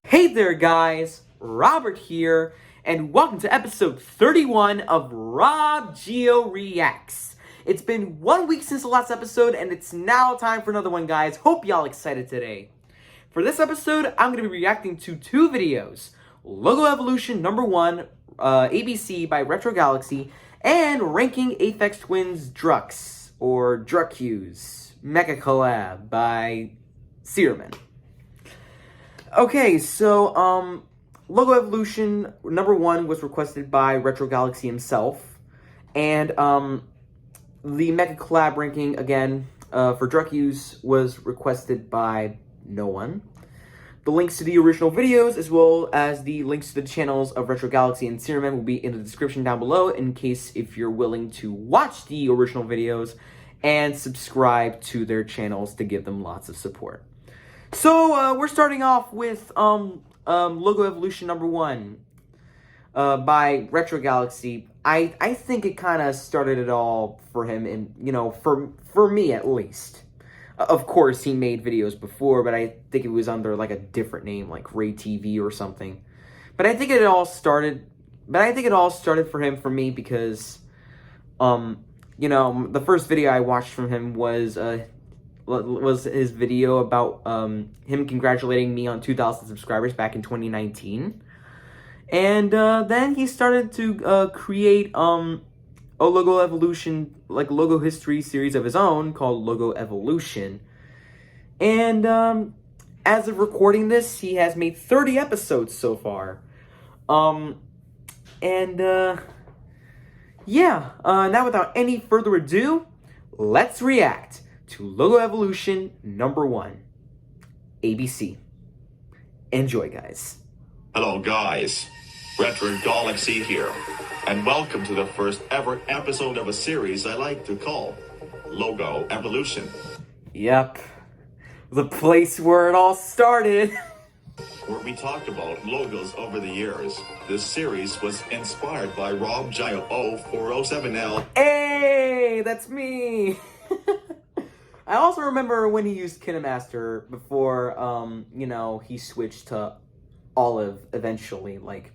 Hey there guys, Robert here, and welcome to episode 31 of RobGioReacts. It's been 1 week since the last episode, and it's now time for another one, guys. Hope y'all excited today. For this episode, I'm going to be reacting to two videos. Logo Evolution number 1, ABC by retroGALAXY, and ranking Aphex Twin's drukQs, or drukQs, Megacollab by rum3n. Okay, so, Logo Evolution number 1 was requested by retroGALAXY himself, and, the Megacollab ranking, again, for drukQs was requested by no one. The links to the original videos, as well as the links to the channels of retroGALAXY and rum3n will be in the description down below, in case if you're willing to watch the original videos and subscribe to their channels to give them lots of support. So, we're starting off with, Logo Evolution number 1, by retroGALAXY. I think it kind of started it all for him, and, you know, for me at least. Of course, he made videos before, but I think it was under, like, a different name, like Ray TV or something. But I think it all started for him, for me, because, you know, the first video I watched from him was his video about him congratulating me on 2,000 subscribers back in 2019. And then he started to create a Logo Evolution, like Logo history series of his own called Logo Evolution. And as of recording this, he has made 30 episodes so far. Yeah, now without any further ado, let's react to Logo Evolution number 1, ABC. Enjoy, guys. Hello, guys. retroGALAXY here, and welcome to the first ever episode of a series I like to call Logo Evolution. Yep, the place where it all started. Where we talked about logos over the years. This series was inspired by RobGioReacts. Hey, that's me. I also remember when he used KineMaster before, you know, he switched to Olive eventually, like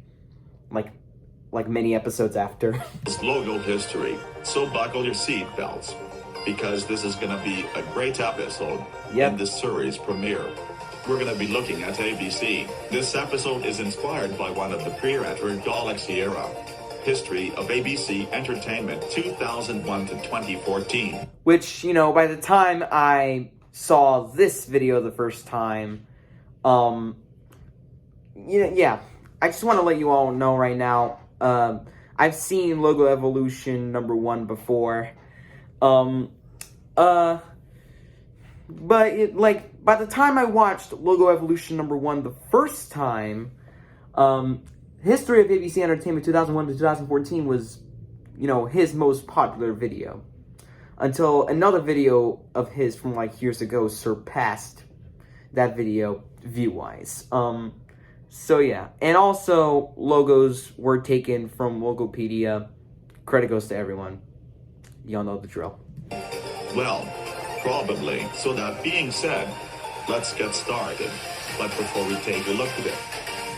many episodes after. It's logo history, so buckle your seatbelts, because this is gonna be a great episode in this series premiere. We're gonna be looking at ABC. This episode is inspired by one of the pre-retroGALAXY era. History of ABC Entertainment 2001 to 2014. Which, you know, by the time I saw this video the first time, yeah, I just want to let you all know right now, I've seen Logo Evolution number 1 before, but by the time I watched Logo Evolution number 1 the first time, History of ABC Entertainment 2001 to 2014 was, you know, his most popular video. Until another video of his from, like, years ago surpassed that video view-wise. So, yeah. And also, logos were taken from Logopedia. Credit goes to everyone. Y'all know the drill. Well, probably. So that being said, let's get started. But before we take a look at it,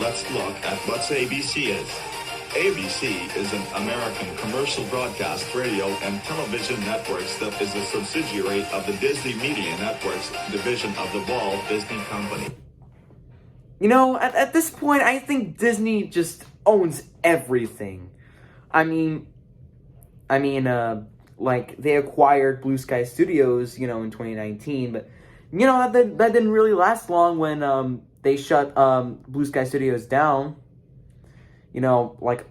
let's look at what ABC is. ABC is an American commercial broadcast radio and television networks that is a subsidiary of the Disney Media Networks division of the Walt Disney Company. You know, at this point, I think Disney just owns everything. I mean, like, they acquired Blue Sky Studios, you know, in 2019, but, you know, that didn't really last long when, they shut Blue Sky Studios down, you know, like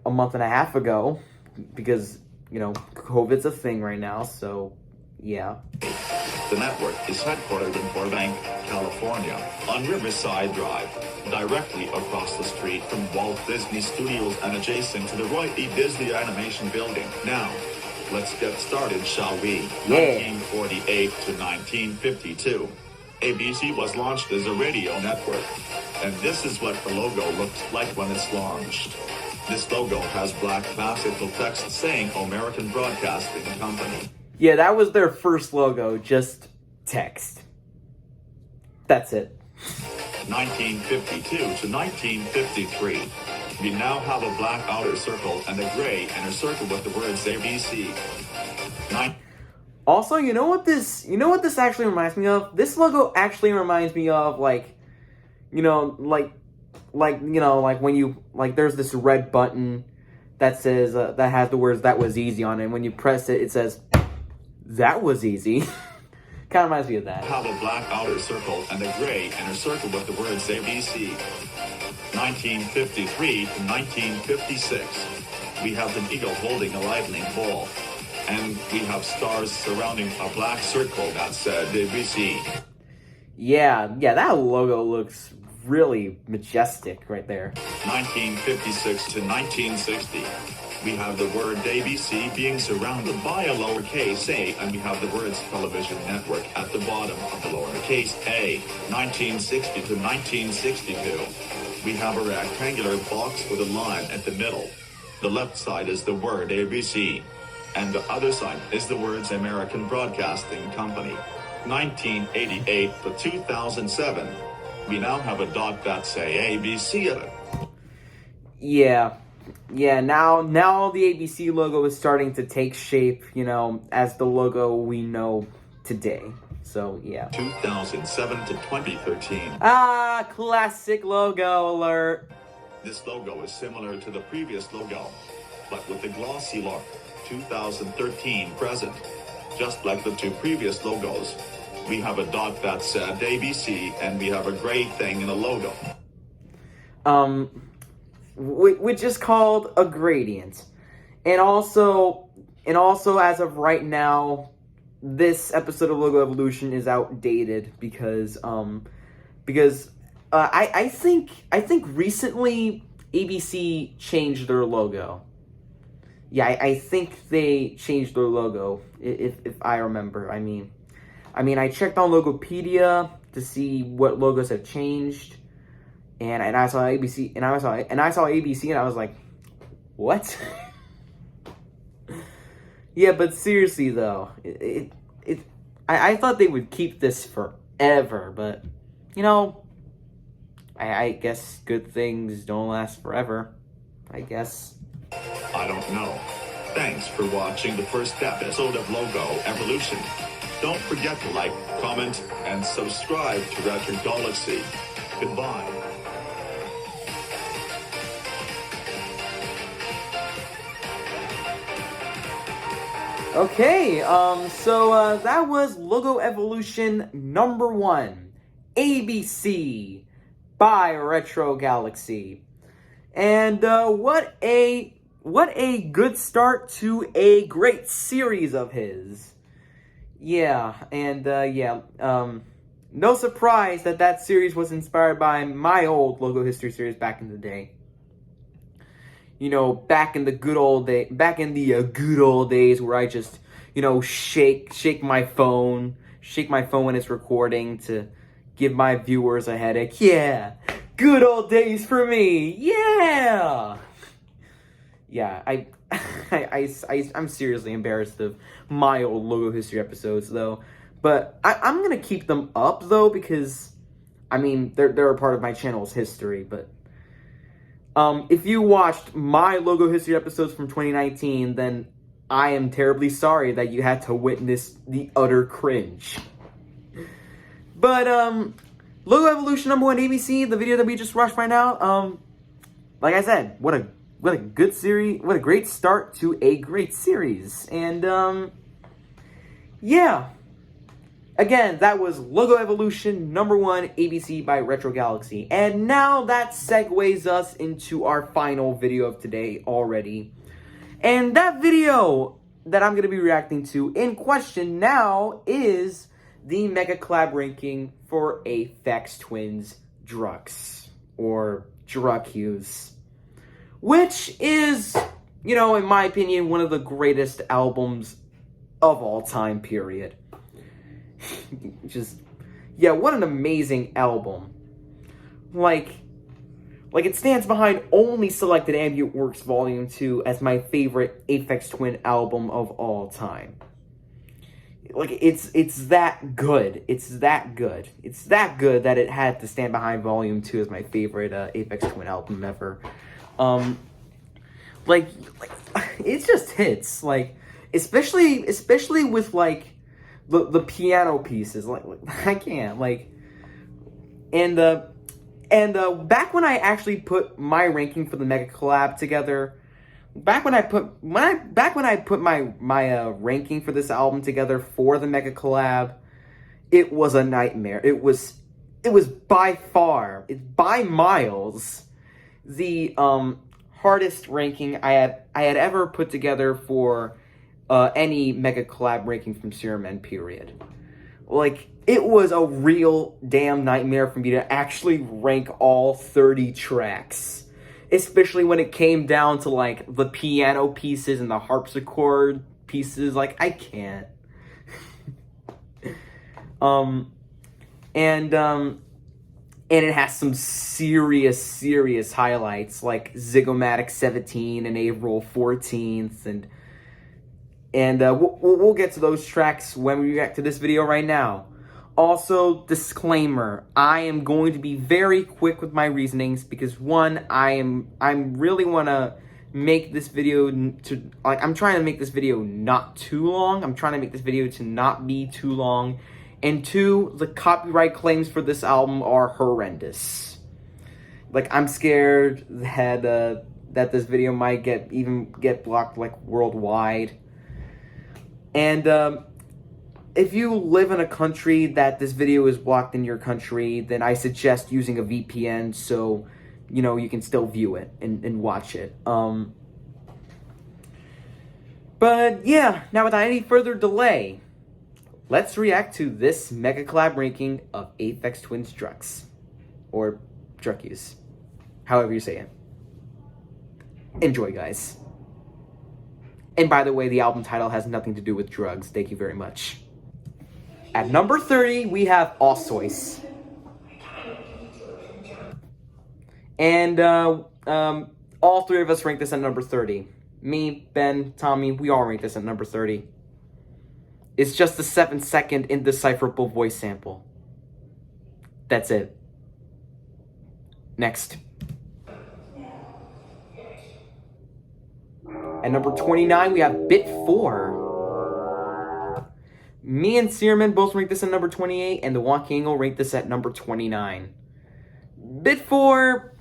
a month and a half ago, because, you know, COVID's a thing right now, so, yeah. The network is headquartered in Burbank, California, on Riverside Drive, directly across the street from Walt Disney Studios and adjacent to the Roy E. Disney Animation Building. Now, let's get started, shall we? Yeah. 1948 to 1952. ABC was launched as a radio network, and this is what the logo looks like when it's launched. This logo has black classical text saying American Broadcasting Company. Yeah, that was their first logo, just text. That's it. 1952 to 1953. We now have a black outer circle and a gray inner circle with the words ABC. Also, you know what this actually reminds me of? This logo actually reminds me of like when you there's this red button that says that has the words "that was easy" on it, and when you press it, it says "that was easy." Kind of reminds me of that. Have a black outer circle and a gray inner circle with the words ABC. 1953 to 1956. We have an eagle holding a lightning ball. And we have stars surrounding a black circle that said ABC. Yeah, that logo looks really majestic right there. 1956 to 1960. We have the word ABC being surrounded by a lowercase a, and we have the words television network at the bottom of the lowercase a. 1960 to 1962. We have a rectangular box with a line at the middle. The left side is the word ABC, and the other side is the words American Broadcasting Company. 1988 to 2007. We now have a dot that say ABC at it. Yeah, now the ABC logo is starting to take shape, as the logo we know today. So, yeah. 2007 to 2013. Classic logo alert. This logo is similar to the previous logo, but with the glossy look. 2013 present. Just like the two previous logos, we have a dot that said ABC, and we have a gray thing in the logo. Which is called a gradient. And also as of right now, this episode of Logo Evolution is outdated because I think recently ABC changed their logo. Yeah, I think they changed their logo, if I remember. I mean, I checked on Logopedia to see what logos have changed, and I saw ABC, and I saw ABC, and I was like, what? Yeah, but seriously though, I thought they would keep this forever, but I guess good things don't last forever. I guess. I don't know. Thanks for watching the first episode of Logo Evolution. Don't forget to like, comment, and subscribe to retroGALAXY. Goodbye. Okay, so that was Logo Evolution number 1, ABC by retroGALAXY. And what a good start to a great series of his. Yeah, and no surprise that series was inspired by my old Logo History series back in the day. Back in the good old days where I just, shake my phone when it's recording to give my viewers a headache. Yeah, good old days for me. Yeah. Yeah, I'm seriously embarrassed of my old Logo History episodes, though. But I'm going to keep them up, though, because, they're a part of my channel's history. But if you watched my Logo History episodes from 2019, then I am terribly sorry that you had to witness the utter cringe. But, Logo Evolution number 1 ABC, the video that we just watched right now, like I said, what a good series, what a great start to a great series. And, yeah. Again, that was Logo Evolution number 1 ABC by retroGALAXY. And now that segues us into our final video of today already. And that video that I'm going to be reacting to in question now is the Megacollab ranking for Aphex Twin's drukQs, or drukQs. Which is, in my opinion, one of the greatest albums of all time, period. What an amazing album. Like it stands behind Only Selected Ambient Works Volume 2 as my favorite Aphex Twin album of all time. like it's that good. It's that good. It's that good that it had to stand behind Volume 2 as my favorite Aphex Twin album ever. Like it just hits, like especially with like the piano pieces. Like I can't like, and back when I actually put my ranking for the Megacollab together. Back when I put my ranking for this album together for the Megacollab, it was a nightmare. It was by far, by miles, the hardest ranking I had ever put together for any Megacollab ranking from rum3n, period. Like, it was a real damn nightmare for me to actually rank all 30 tracks. Especially when it came down to, like, the piano pieces and the harpsichord pieces. Like, I can't. And it has some serious highlights, like Zygomatic 17 and April 14th, and we'll get to those tracks when we react to this video right now. Also, disclaimer, I am going to be very quick with my reasonings because one, I really want to make this video to, like, I'm trying to make this video not too long. I'm trying to make this video to not be too long. And two, the copyright claims for this album are horrendous. Like, I'm scared that that this video might get blocked, like, worldwide. And if you live in a country that this video is blocked in your country, then I suggest using a VPN so, you know, you can still view it and watch it. But yeah, now without any further delay, let's react to this Megacollab ranking of Aphex Twin's Druks. Or drukQs. However you say it. Enjoy, guys. And by the way, the album title has nothing to do with drugs. Thank you very much. At number 30, we have Ossois. And all three of us rank this at number 30. Me, Ben, Tommy, we all rank this at number 30. It's just a 7-second indecipherable voice sample. That's it. Next. At number 29, we Bit 4. Me and rum3n both rank this at number 28, and the Wonkangle rank this at number 29. Bit 4,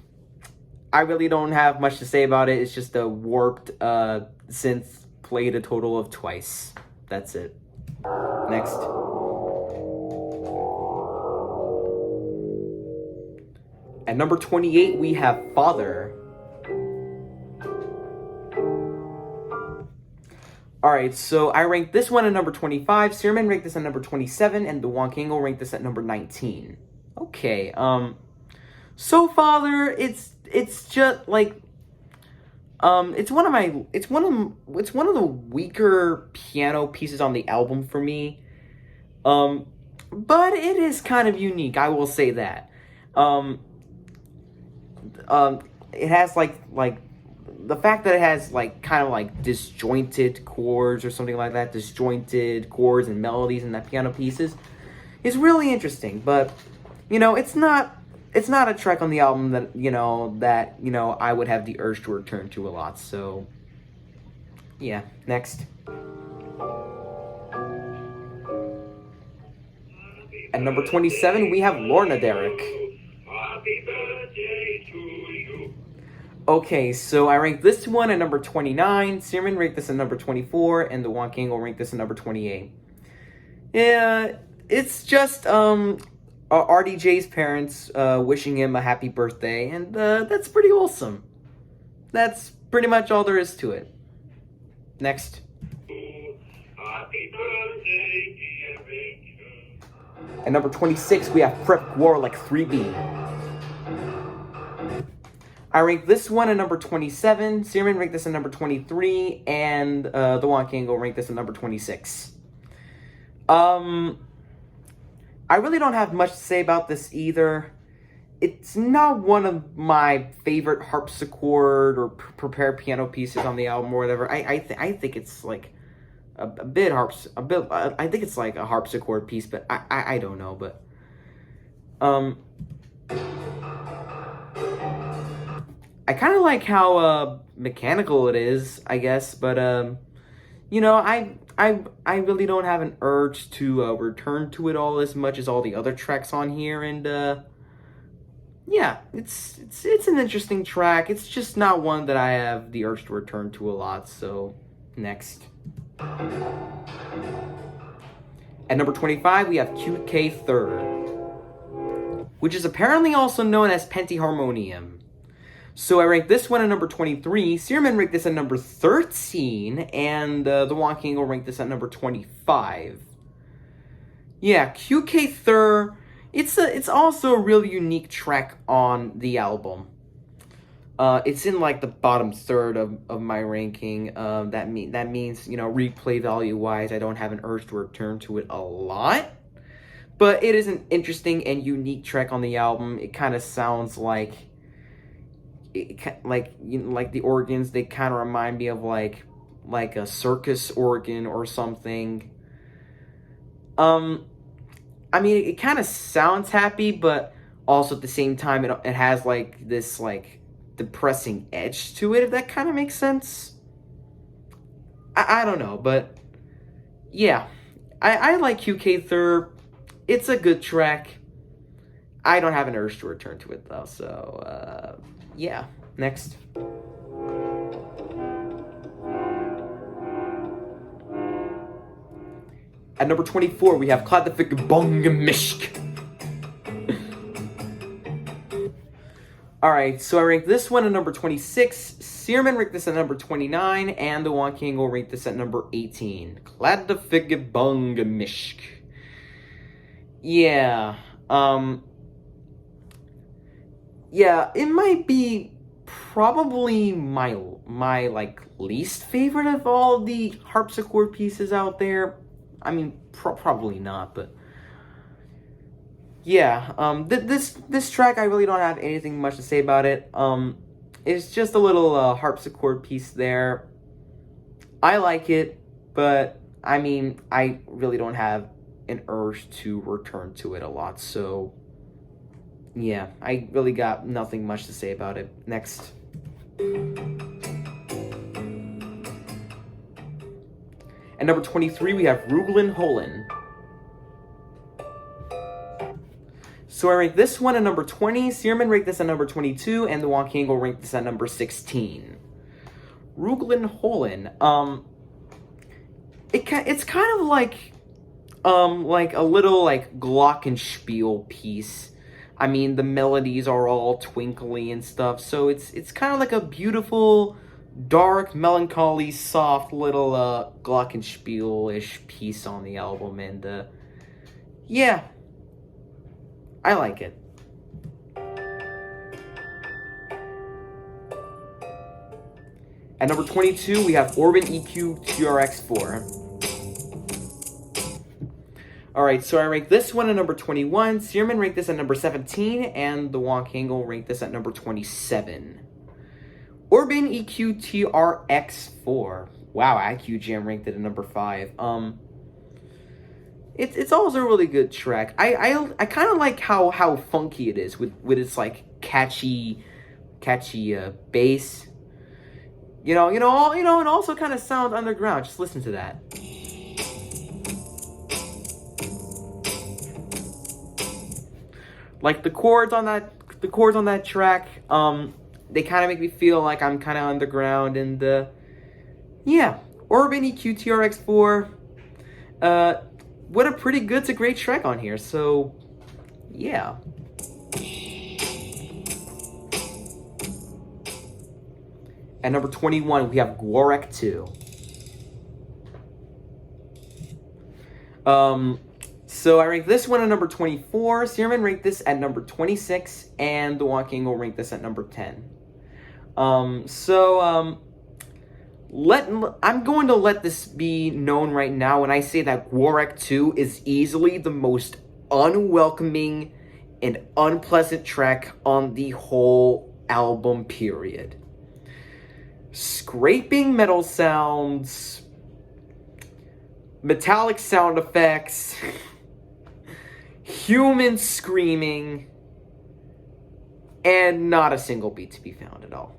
I really don't have much to say about it. It's just a warped synth played a total of twice. That's it. Next. At number 28, we have Father. Alright, so I ranked this one at number 25, rum3n ranked this at number 27, and the Wonkangle ranked this at number 19. Okay, so Father, it's just like it's one of the weaker piano pieces on the album for me. But it is kind of unique, I will say that. It has like the fact that it has like kind of like disjointed chords or something like that, disjointed chords and melodies in that piano pieces is really interesting. But you know, it's not a track on the album that I would have the urge to return to a lot. So yeah, next. At number 27, we have Lorna Derek. Okay, so I ranked this one at number 29, rum3n ranked this at number 24, and the Wonkangle ranked this at number 28. Yeah, it's just RDJ's parents wishing him a happy birthday, and that's pretty wholesome. That's pretty much all there is to it. Next. At number 26, we have Prep Warlick 3B. I ranked this one at number 27, rum3n ranked this at number 23, and the Wonkangle ranked this at number 26. I really don't have much to say about this either. It's not one of my favorite harpsichord or prepared piano pieces on the album or whatever. I think it's like a bit I think it's like a harpsichord piece, but I don't know, but I kind of like how mechanical it is, I guess, but you know, I really don't have an urge to return to it all as much as all the other tracks on here, and yeah, it's an interesting track. It's just not one that I have the urge to return to a lot. So next. At number 25, we have QK Third, which is apparently also known as Pentiharmonium. So I rank this one at number 23, Searman ranked this at number 13, and the Wonky Angle ranked this at number 25. Yeah, QK Third, it's also a really unique track on the album. It's in like the bottom third of my ranking. That means, you know, replay value wise, I don't have an urge to return to it a lot. But it is an interesting and unique track on the album. It kind of sounds like the organs. They kind of remind me of like a circus organ or something. I mean, it kind of sounds happy, but also at the same time, it has like this like depressing edge to it, if that kind of makes sense. I don't know, but yeah, I like QK Third. It's a good track. I don't have an urge to return to it though, so yeah, next. At number 24, we have Kladafik. Alright, so I ranked this one at number 26, Searman ranked this at number 29, and the Wonky Angle ranked this at number 18. Kladafik. Yeah, yeah, it might be probably my like least favorite of all the harpsichord pieces out there. I mean, probably not, but yeah. This track, I really don't have anything much to say about it. It's just a little harpsichord piece there. I like it, but I mean, I really don't have an urge to return to it a lot. So yeah, I really got nothing much to say about it. Next. At number 23, we have rum3n. So I ranked this one at number 20, Searman ranked this at number 22, and the Wonky Angle ranked this at number 16. rum3n, it's kind of like a little like glockenspiel piece. I mean, the melodies are all twinkly and stuff, so it's kind of like a beautiful, dark, melancholy, soft little glockenspiel-ish piece on the album, and yeah, I like it. At number 22, we have Orban EQ TRX4. Alright, so I ranked this one at number 21, Searman ranked this at number 17, and the Wonky Angle ranked this at number 27. Orban EQ TRX4. Wow, IQ Jam ranked it at number 5. It's also a really good track. I kind of like how funky it is with its like catchy bass. You know, it also kind of sounds underground. Just listen to that. Like the chords on that track, they kind of make me feel like I'm kind of underground, and yeah, Orban EQ TRX4, what a pretty good to great track on here. So yeah. At number 21, we have Dvorak 2. So I ranked this one at number 24, Searman ranked this at number 26, and the Wonky Angle ranked this at number 10. I'm going to let this be known right now when I say that Dvorak 2 is easily the most unwelcoming and unpleasant track on the whole album, period. Scraping metal sounds, metallic sound effects, humans screaming, and not a single beat to be found at all.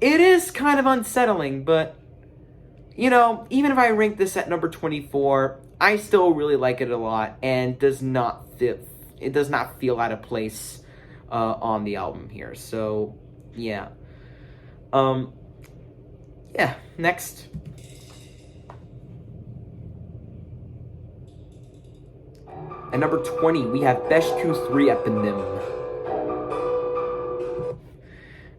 It is kind of unsettling, but, you know, even if I rank this at number 24, I still really like it a lot, and it does not feel out of place on the album here. So, yeah. Yeah, next. At number 20, we have drukQs Eponym.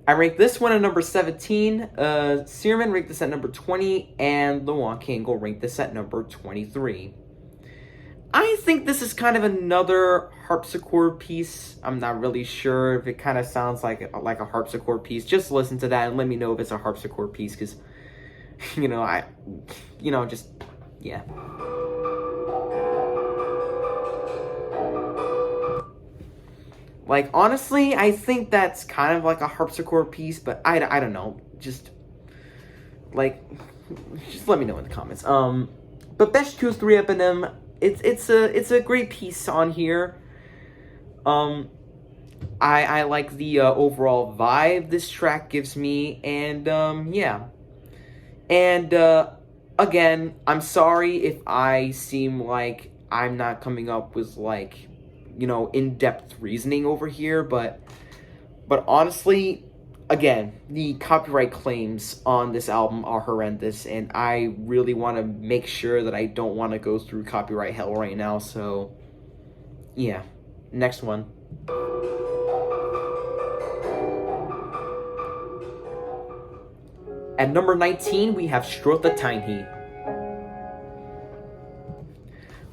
I rank this one at number 17. rum3n ranked this at number 20, and LaWonKangle ranked this at number 23. I think this is kind of another harpsichord piece. I'm not really sure if it kind of sounds like a harpsichord piece. Just listen to that and let me know if it's a harpsichord piece, because, just, yeah. Like, honestly, I think that's kind of like a harpsichord piece, but I don't know. Just let me know in the comments. But drukQs Eponym, it's a great piece on here. I like the overall vibe this track gives me, and yeah. And again, I'm sorry if I seem like I'm not coming up with like, in-depth reasoning over here, but honestly, again, the copyright claims on this album are horrendous, and I really want to make sure that I don't want to go through copyright hell right now. So yeah, next one. At number 19, we have drukQs.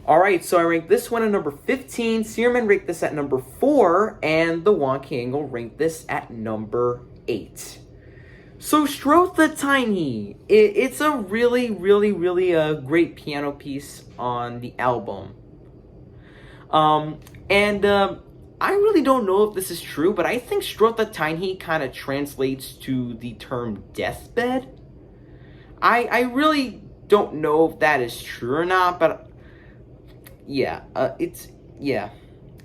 Alright, so I ranked this one at number 15, rum3n ranked this at number 4, and LaWonKangle ranked this at number 8. So drukQs, it's a really, really, really great piano piece on the album. I really don't know if this is true, but I think drukQs kind of translates to the term deathbed. I really don't know if that is true or not, but yeah, yeah.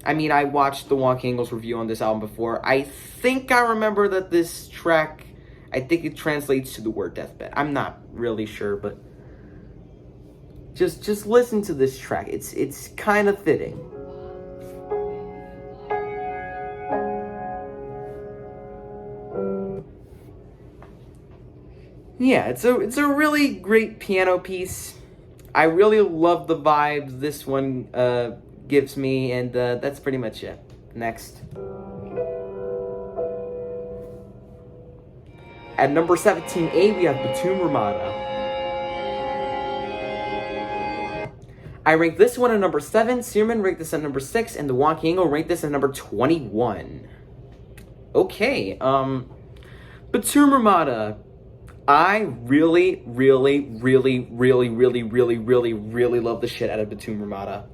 I mean, I watched the LaWonKangle's review on this album before. I think I remember that this track, I think it translates to the word deathbed. I'm not really sure, but just listen to this track. It's kind of fitting. Yeah, it's a really great piano piece. I really love the vibes this one gives me, and that's pretty much it. Next. At number 17A, we have rum3n. I ranked this one at number 7, rum3n ranked this at number 6, and LaWonKangle ranked this at number 21. Okay, rum3n. I really, really, really, really, really, really, really, really love the shit out of rum3n.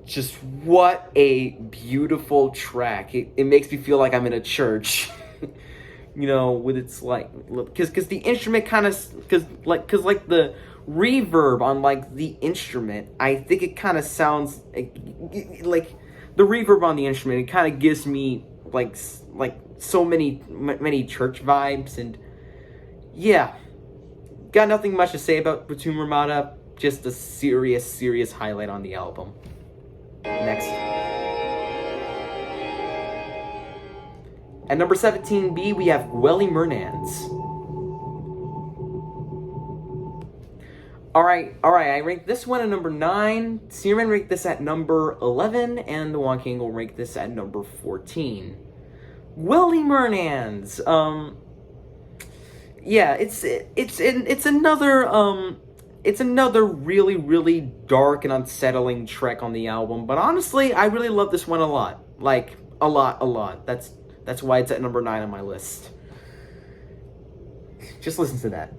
Just what a beautiful track. It makes me feel like I'm in a church. With its like, because the instrument kind of, because the reverb on like the instrument, I think it kind of sounds like the reverb on the instrument. It kind of gives me like so many church vibes. And yeah, got nothing much to say about rum3n. Just a serious highlight on the album. Next. At number 17B, we have rum3n. Alright, I ranked this one at number 9, rum3n ranked this at number 11, and LaWonKangle ranked this at number 14. rum3n. Yeah, it's another really, really dark and unsettling track on the album, but honestly, I really love this one a lot. Like, a lot. That's why it's at number 9 on my list. Just listen to that.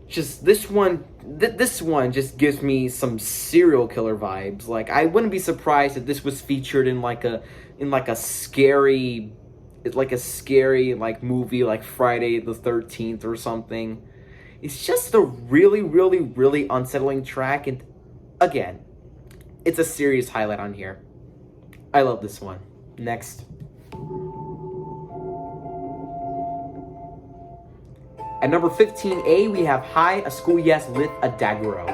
Just this one just gives me some serial killer vibes. Like, I wouldn't be surprised if this was featured in like a scary it's like a scary like movie like Friday the 13th or something. It's just a really, really, really unsettling track, and again, it's a serious highlight on here. I love this one. Next. At number 15A, we have Hi, a School Yes Lit a Dagro.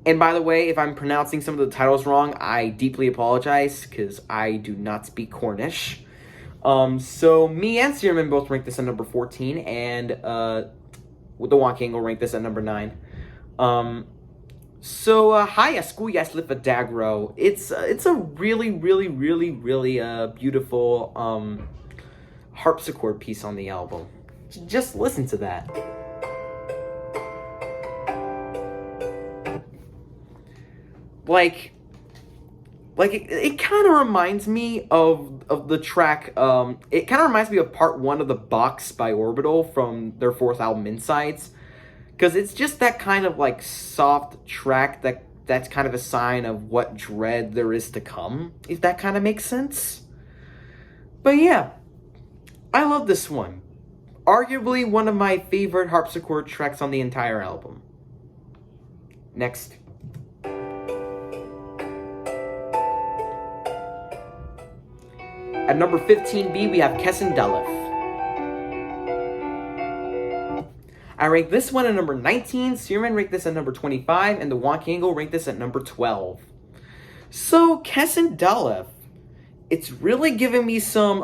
And by the way, if I'm pronouncing some of the titles wrong, I deeply apologize, because I do not speak Cornish. So me and Searman both ranked this at number 14, and the Wonking will rank this at number 9. Hi, a School Yes Lit a Dagro. It's a really, really, really, really beautiful harpsichord piece on the album. Just listen to that. It kind of reminds me of the track. It kind of reminds me of part 1 of The Box by Orbital from their 4th album, Insides, because it's just that kind of like soft track that's kind of a sign of what dread there is to come, if that kind of makes sense. But yeah, I love this one. Arguably one of my favorite harpsichord tracks on the entire album. Next. At number 15B, we have Kessin Dalef. I rank this one at number 19, Searman ranked this at number 25, and the Wonkango ranked this at number 12. So, Kessin Dalef, it's really giving me some,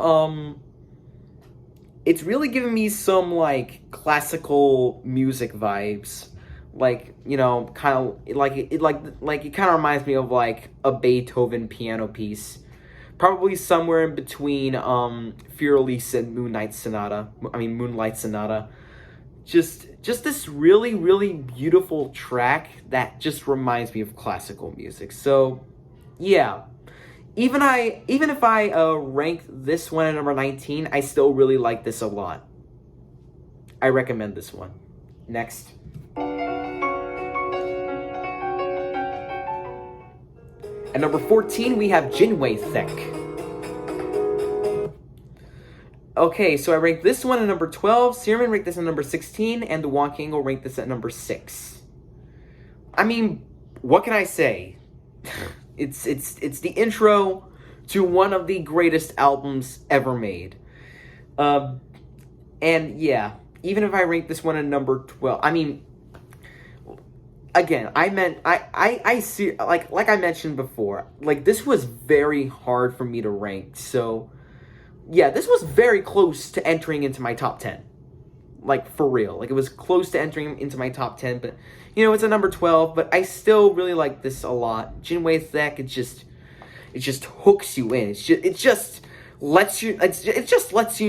like, classical music vibes. Like, you know, kind of, it kind of reminds me of, like, a Beethoven piano piece. Probably somewhere in between Fiorelise and Moonlight Sonata. Just this really, really beautiful track that just reminds me of classical music. So, yeah. Even if I rank this one at number 19, I still really like this a lot. I recommend this one. Next. At number 14, we have Jinwei Thek. Okay, so I ranked this one at number 12, Searman ranked this at number 16, and the Wonkango ranked this at number 6. I mean, what can I say? It's the intro to one of the greatest albums ever made. And yeah, even if I rank this one at number 12, I mean, again, I see, like I mentioned before, like, this was very hard for me to rank, so, yeah, this was very close to entering into my top 10, like, for real, like, it was close to entering into my top 10, but, you know, it's a number 12, but I still really like this a lot. Jinwei Thek, it just hooks you in, it just lets you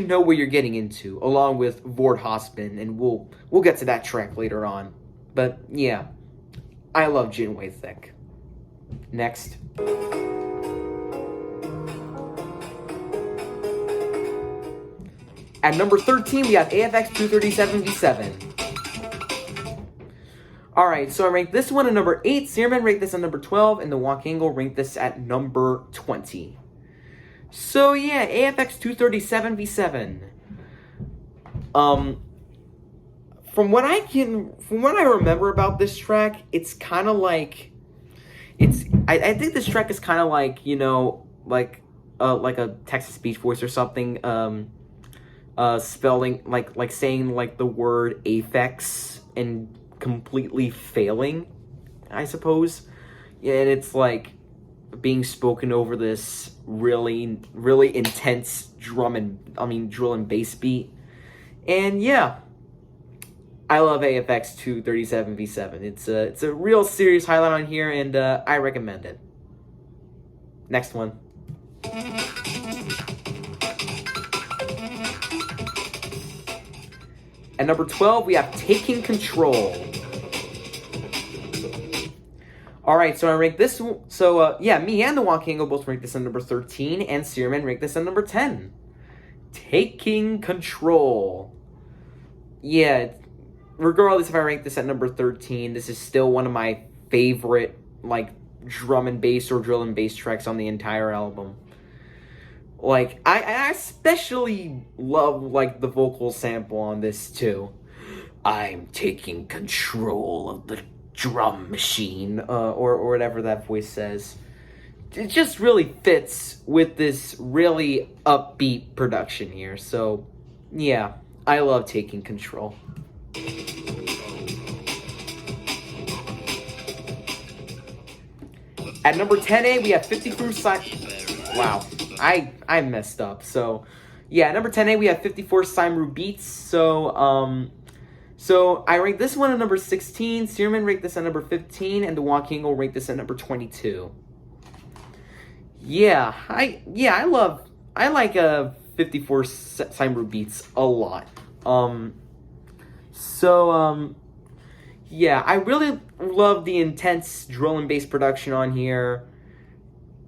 know what you're getting into, along with Vord Hospen, and we'll get to that track later on, but, yeah. I love Jinwei Thek. Next. At number 13, we have Aphex 237V7. Alright, so I ranked this one at number 8, Searman ranked this at number 12, and the Wonkango ranked this at number 20. So yeah, Aphex 237V7. From what I remember about this track, it's kind of like, I think this track is kind of like, you know, like a Texas Beach Boys or something, spelling, like saying, like, the word Aphex and completely failing, I suppose. Yeah, and it's, like, being spoken over this really, really intense drill and bass beat. And, yeah. I love Aphex 237V7. It's a real serious highlight on here, and I recommend it. Next one. At number 12, we have Taking Control. Alright, so I ranked this, yeah, me and the Wonkango both ranked this at number 13, and Searman ranked this at number 10. Taking Control. Yeah, regardless if I rank this at number 13, this is still one of my favorite, like, drum and bass or drill and bass tracks on the entire album. Like, I especially love, like, the vocal sample on this, too. I'm taking control of the drum machine, or whatever that voice says. It just really fits with this really upbeat production here. So, yeah, I love taking control. At number 10A, we have 54 Wow, I messed up. So, yeah, at number 10A, we have 54 Simru beats. So I rank this one at number 16. Searman ranked this at number 15, and the Walking will rank this at number 22. Yeah, I like 54 Simru beats a lot. Yeah, I really love the intense drill and bass production on here,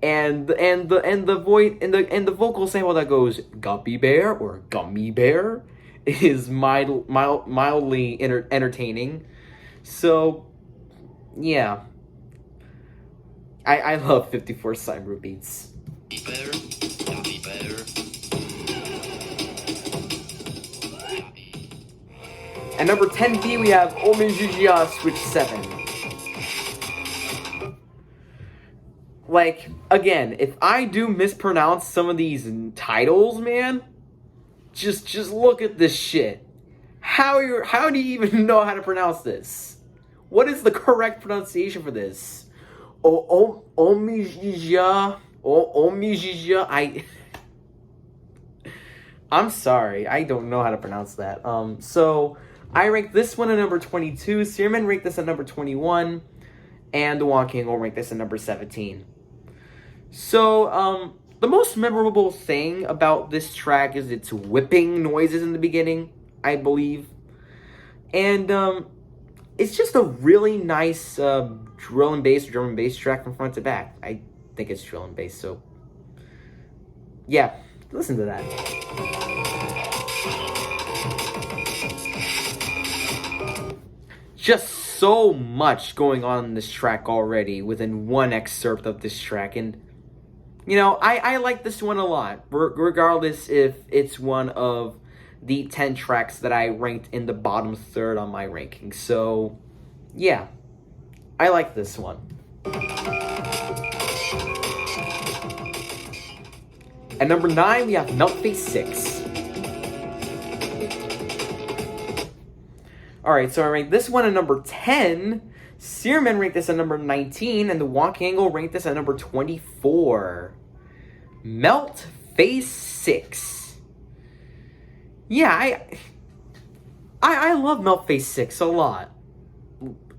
and the vocal sample that goes "Guppy Bear" or "Gummy Bear" is mildly entertaining. So, yeah, I love 54 Simru beats. At number 10B, we have Omijijia Switch 7. Like, again, if I do mispronounce some of these titles, man, just look at this shit. How do you even know how to pronounce this? What is the correct pronunciation for this? Omijijia, I'm sorry, I don't know how to pronounce that. So I rank this one at number 22. Searman ranked this at number 21, and the Walking will rank this at number 17. So, the most memorable thing about this track is its whipping noises in the beginning, I believe. And, it's just a really nice, drill and bass, drum and bass track from front to back. I think it's drill and bass, so, yeah, listen to that. Just so much going on in this track already within one excerpt of this track, and you know, I like this one a lot, regardless if it's one of the 10 tracks that I ranked in the bottom third on my ranking. So, yeah, I like this one. At number 9, we have Meltface 6. Alright, so I ranked this one at number 10. Searman ranked this at number 19, and the Walking ranked this at number 24. Meltface 6. Yeah, I love Meltface 6 a lot.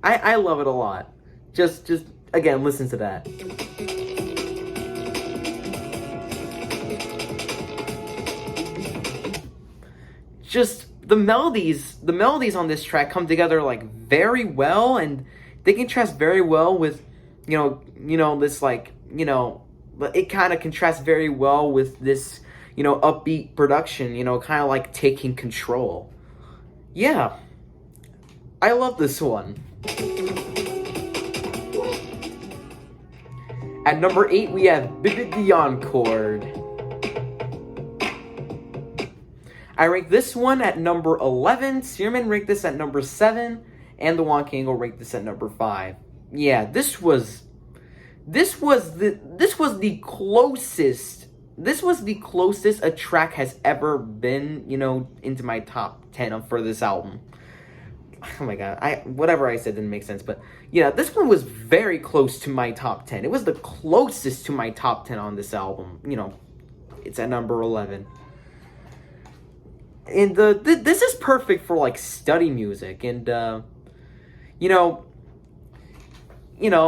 I love it a lot. Just again, listen to that. Just the melodies on this track come together like very well, and they contrast very well with, you know, this, like, you know, it kind of contrasts very well with this, you know, upbeat production, you know, kind of like taking control. Yeah, I love this one. At number 8, we have Bibidion Chord. I rank this one at number 11. Searman ranked this at number 7. And the Walking will rank this at number 5. Yeah, this was the closest a track has ever been, you know, into my top 10 for this album. Oh my god, whatever I said didn't make sense, but yeah, this one was very close to my top 10. It was the closest to my top 10 on this album. You know, it's at number 11. And this is perfect for like study music, and you know,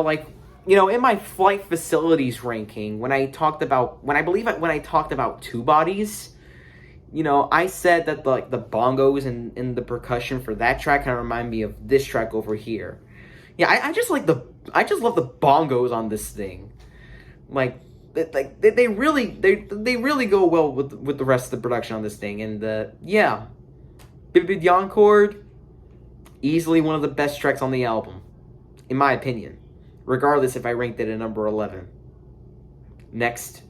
like, you know, in my flight facilities ranking, when I talked about two bodies, you know, I said that the bongos and the percussion for that track kind of remind me of this track over here. Yeah, I just love the bongos on this thing. Like they really go well with the rest of the production on this thing. And yeah, Bibidion Chord, easily one of the best tracks on the album, in my opinion, regardless if I ranked it at number 11. Next.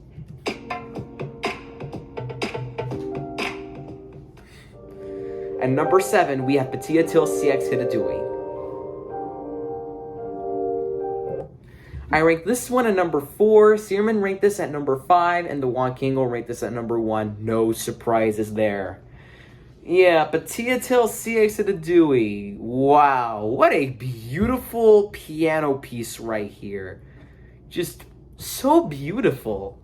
At number 7, we have Patia Till CX Hidadui. I ranked this one at number 4. Searman ranked this at number 5, and the Juan King will rank this at number 1. No surprises there. Yeah, Patia Till CX Hidadui. Wow, what a beautiful piano piece right here. Just so beautiful.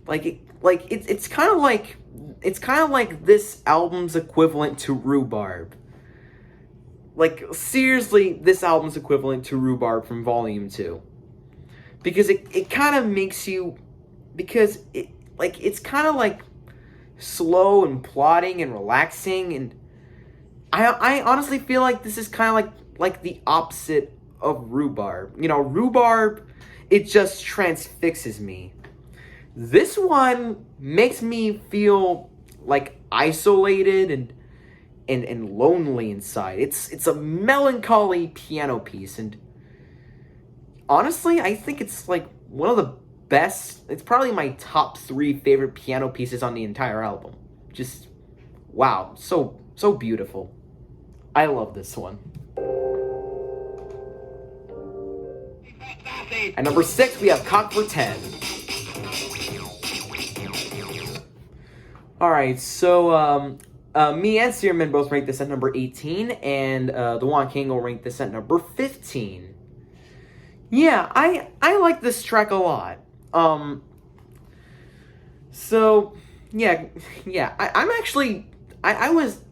It's kind of like this album's equivalent to Rhubarb. Like, seriously, this album's equivalent to Rhubarb from Volume 2. Because it kind of makes you... Because, it's kind of, like, slow and plodding and relaxing. And I honestly feel like this is kind of, like the opposite of Rhubarb. You know, Rhubarb, it just transfixes me. This one makes me feel, like, isolated and lonely inside. It's a melancholy piano piece, and honestly, I think it's like one of the best. It's probably my top 3 favorite piano pieces on the entire album. Just wow, so beautiful. I love this one. At number 6, we have Cock for 10. All right, so me and Searman both ranked this at number 18, and the Juan King will rank this at number 15. Yeah, I like this track a lot. So yeah, I'm actually I was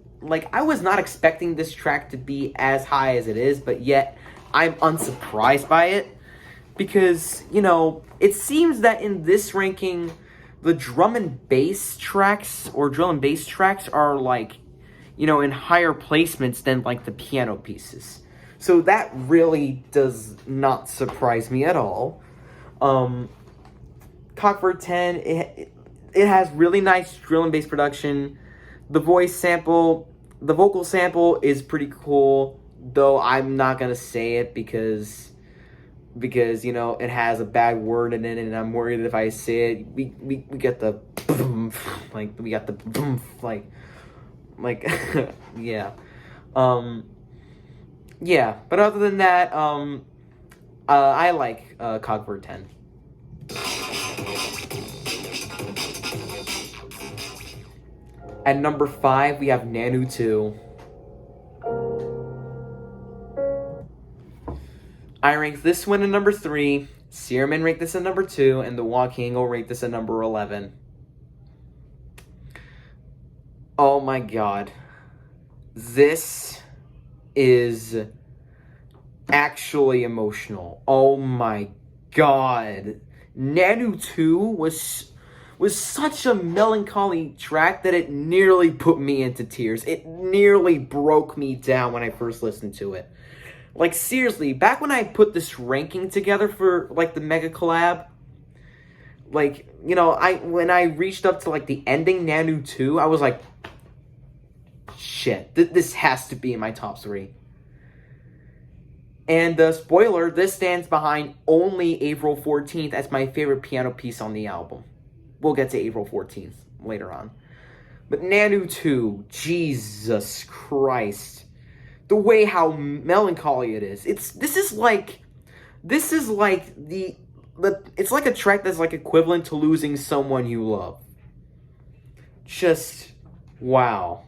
not expecting this track to be as high as it is, but yet I'm unsurprised by it because, you know, it seems that in this ranking the drum and bass tracks or drill and bass tracks are, like, you know, in higher placements than, like, the piano pieces. So that really does not surprise me at all. Cock for 10, it has really nice drill and bass production. The vocal sample is pretty cool, though I'm not gonna say it because you know it has a bad word in it, and I'm worried that if I say it, we get the yeah, yeah. But other than that, I like Cock for 10. At number 5, we have Nanu 2. I ranked this one at number 3. Searman ranked this at number 2, and the Juan King will rate this at number 11. Oh my god. This is actually emotional. Oh my god. Nanu 2 was such a melancholy track that it nearly put me into tears. It nearly broke me down when I first listened to it. Like, seriously, back when I put this ranking together for, like, the Megacollab, like, you know, when I reached up to, like, the ending Nanu 2, I was like, shit, this has to be in my top 3. And, spoiler, this stands behind only April 14th as my favorite piano piece on the album. We'll get to April 14th later on. But Nanu 2, Jesus Christ. The way how melancholy it is. This is like it's like a track that's like equivalent to losing someone you love. Just wow.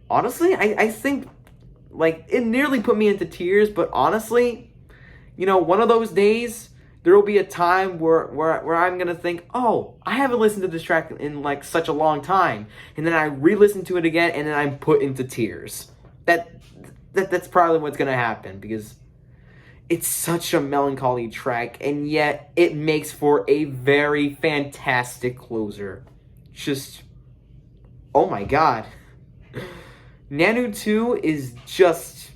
Honestly, I think, like, it nearly put me into tears, but honestly, you know, one of those days there will be a time where I'm gonna think, oh, I haven't listened to this track in like such a long time, and then I re-listen to it again, and then I'm put into tears. That's probably what's gonna happen, because it's such a melancholy track, and yet it makes for a very fantastic closer. Just, oh my god. Nanu 2 is just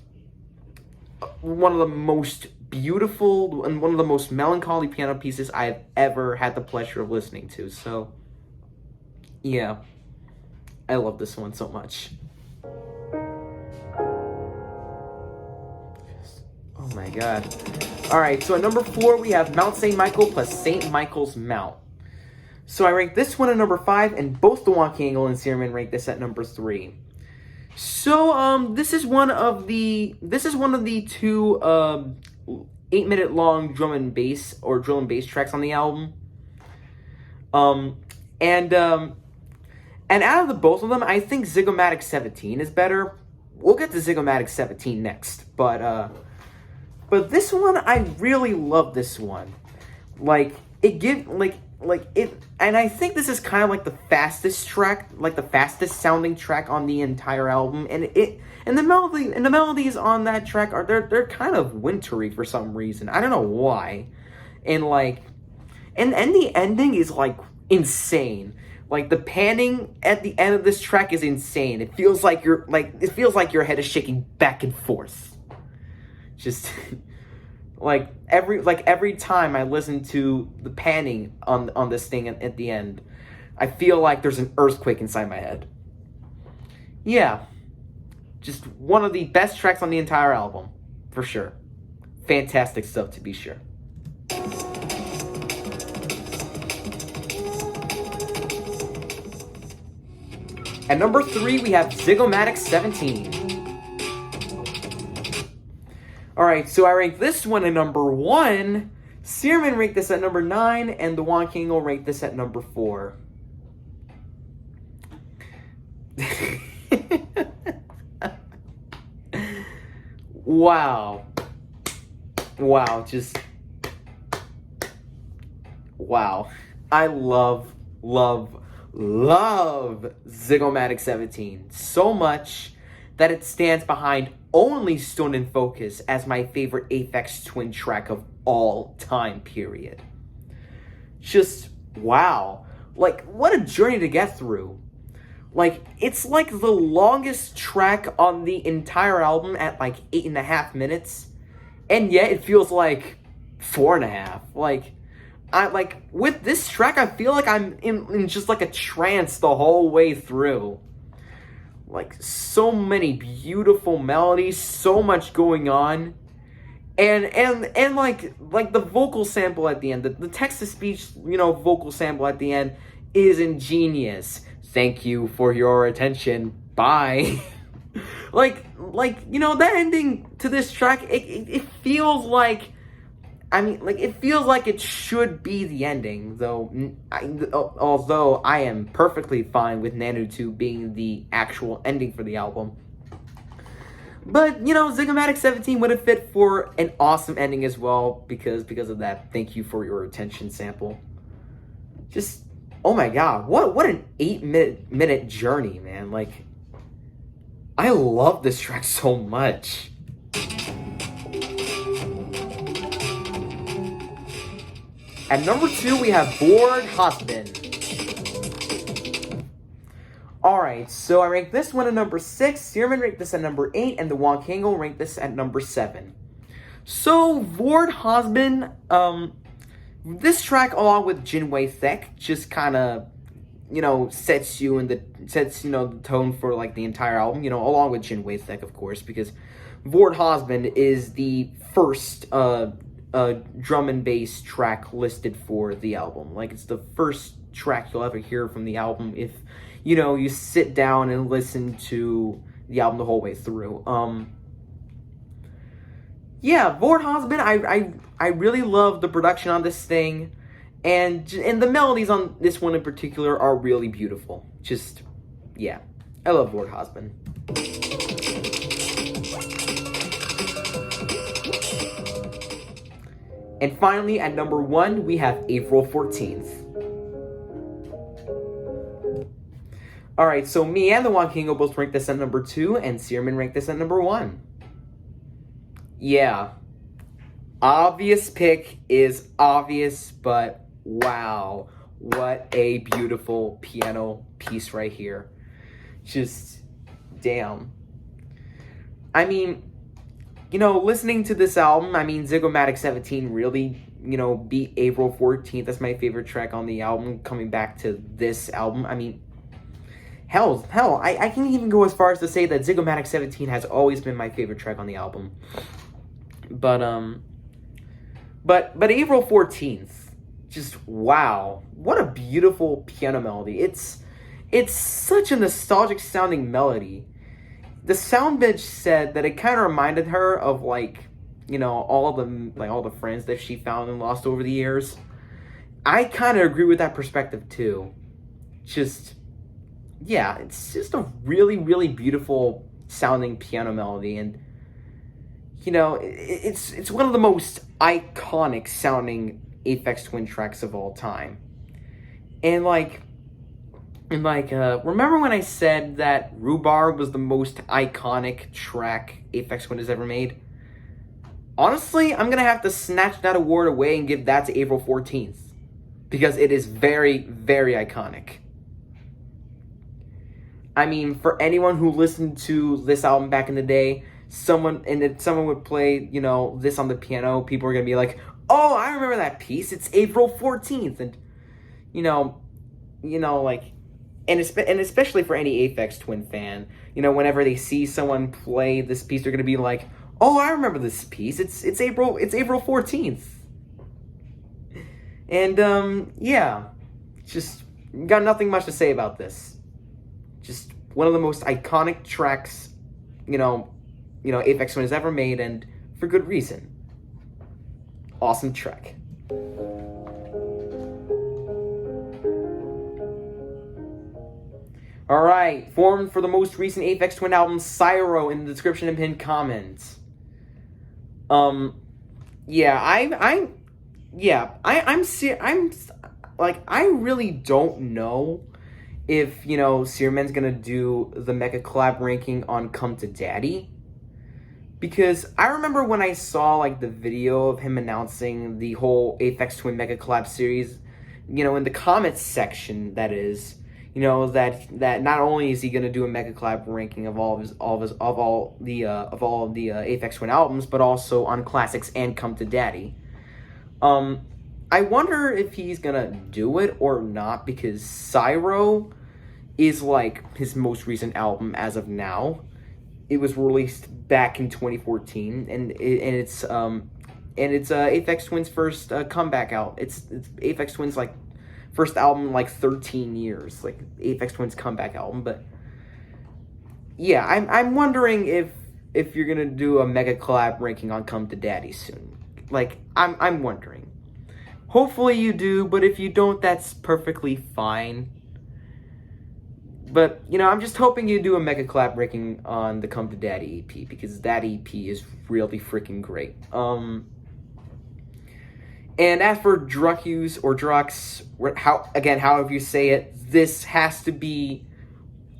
one of the most beautiful and one of the most melancholy piano pieces I've ever had the pleasure of listening to. So, yeah, I love this one so much. Oh my god. Alright, so at number 4, we have Mount St. Michael plus St. Michael's Mount. So I rank this one at number 5, and both the Wonky Angle and rum3n rank this at number 3. So this is one of the two 8-minute long drum and bass or drill and bass tracks on the album. And out of the both of them, I think Zygomatic 17 is better. We'll get to Zygomatic 17 next, but this one, I really love this one. Like it and I think this is kind of like the fastest track, like the fastest sounding track on the entire album, and the melodies on that track are they're kind of wintry for some reason. I don't know why, and the ending is like insane. Like the panning at the end of this track is insane. It feels like your head is shaking back and forth. Just every time I listen to the panning on this thing at the end, I feel like there's an earthquake inside my head. Yeah. Just one of the best tracks on the entire album, for sure. Fantastic stuff, to be sure. At number 3, we have Zygomatic 17. Alright, so I rank this one at number 1. rum3n ranked this at number 9, and the Wonky Angle ranked this at number 4. Wow. Wow. I love Zygomatic 17 so much that it stands behind only Stone and Focus as my favorite Aphex Twin track of all time, period. Just, wow. Like, what a journey to get through. Like, it's like the longest track on the entire album at like 8.5 minutes, and yet it feels like 4.5. With this track, I feel like I'm in just like a trance the whole way through. Like, so many beautiful melodies, so much going on, and like the vocal sample at the end, the text-to-speech, vocal sample at the end is ingenious. Thank you for your attention. Bye. That ending to this track, it feels like, it feels like it should be the ending, although I am perfectly fine with Nanu 2 being the actual ending for the album. But, Zygomatic 17 would have fit for an awesome ending as well, because of that thank you for your attention sample. Just, oh my god, what an 8-minute journey, man. Like, I love this track so much. At number 2, we have Bored Husband. Alright, so I ranked this one at number 6, rum3n ranked this at number 8, and the Wonky Angle ranked this at number 7. So, Bored Husband, this track, along with Jinwei Thek, just kind of, sets the tone for, like, the entire album, along with Jinwei Thek, of course, because Bored Husband is the first, drum and bass track listed for the album. Like, it's the first track you'll ever hear from the album if, you sit down and listen to the album the whole way through. Yeah, Bored Husband, I really love the production on this thing, and the melodies on this one in particular are really beautiful. Just, yeah, I love Bored Husband. And finally, at number 1, we have April 14th. Alright, so me and the Wonky Angle both ranked this at number 2, and rum3n ranked this at number 1. Yeah. Obvious pick is obvious, but wow. What a beautiful piano piece right here. Just, damn. Listening to this album, Zygomatic 17 really, beat April 14th. That's my favorite track on the album, coming back to this album. Hell, I can even go as far as to say that Zygomatic 17 has always been my favorite track on the album. But April 14th, Just wow, what a beautiful piano melody. It's such a nostalgic sounding melody. The sound bitch said that it kind of reminded her of like, you know, all the friends that she found and lost over the years. I kind of agree with that perspective too. Just, yeah, it's just a really, really beautiful sounding piano melody, and you know, it's one of the most iconic sounding Aphex Twin tracks of all time. And remember when I said that Rhubarb was the most iconic track Aphex Twin has ever made? Honestly, I'm gonna have to snatch that award away and give that to April 14th. Because it is very, very iconic. I mean, for anyone who listened to this album back in the day, someone would play, you know, this on the piano, people are gonna be like, oh, I remember that piece, it's April 14th. And, you know, like, and especially for any Aphex Twin fan, you know, whenever they see someone play this piece, they're gonna be like, oh, I remember this piece. It's April 14th. And yeah, just got nothing much to say about this. Just one of the most iconic tracks, you know, Aphex Twin has ever made, and for good reason. Awesome track. Alright, formed for the most recent Aphex Twin album, Cyro, in the description and pinned comments. Yeah, I really don't know if, you know, rum3n's gonna do the Megacollab ranking on Come to Daddy. Because I remember when I saw, like, the video of him announcing the whole Aphex Twin Megacollab series, you know, in the comments section, that is, you know, that not only is he gonna do a Megacollab ranking of all the Aphex Twin albums, but also on classics and Come to Daddy. I wonder if he's gonna do it or not, because Cyro is like his most recent album as of now. It was released back in 2014, and it's Aphex Twin's first comeback out. It's Aphex Twin's like first album in like 13 years, like Aphex Twin's comeback album. But yeah, I'm wondering if you're gonna do a Megacollab ranking on Come to Daddy soon. Like I'm wondering. Hopefully you do, but if you don't, that's perfectly fine. But, you know, I'm just hoping you do a Megacollab ranking on the Come to Daddy EP, because that EP is really freaking great. And as for drukQs or druks, however you say it, this has to be,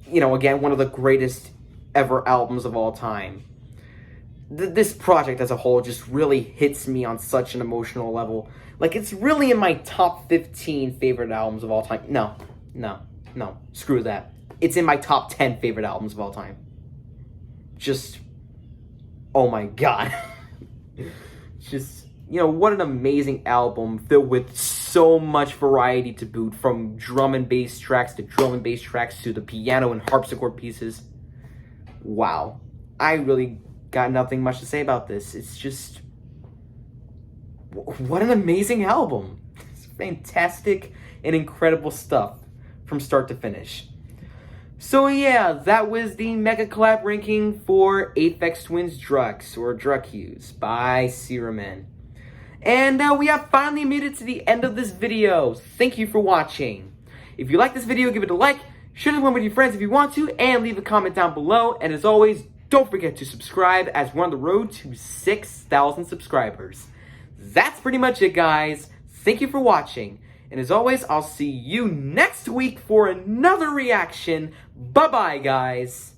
you know, again, one of the greatest ever albums of all time. This project as a whole just really hits me on such an emotional level. Like, it's really in my top 15 favorite albums of all time. No, screw that. It's in my top 10 favorite albums of all time. Just, oh my god. Just, you know, what an amazing album filled with so much variety to boot, from drum and bass tracks to the piano and harpsichord pieces. Wow. I really got nothing much to say about this. It's just, what an amazing album. It's fantastic and incredible stuff from start to finish. So yeah, that was the Megacollab ranking for Aphex Twin's Druks, or drukQs, by rum3n. And we have finally made it to the end of this video. Thank you for watching. If you like this video, give it a like, share this one with your friends if you want to, and leave a comment down below. And as always, don't forget to subscribe, as we're on the road to 6,000 subscribers. That's pretty much it, guys. Thank you for watching. And as always, I'll see you next week for another reaction. Bye-bye, guys.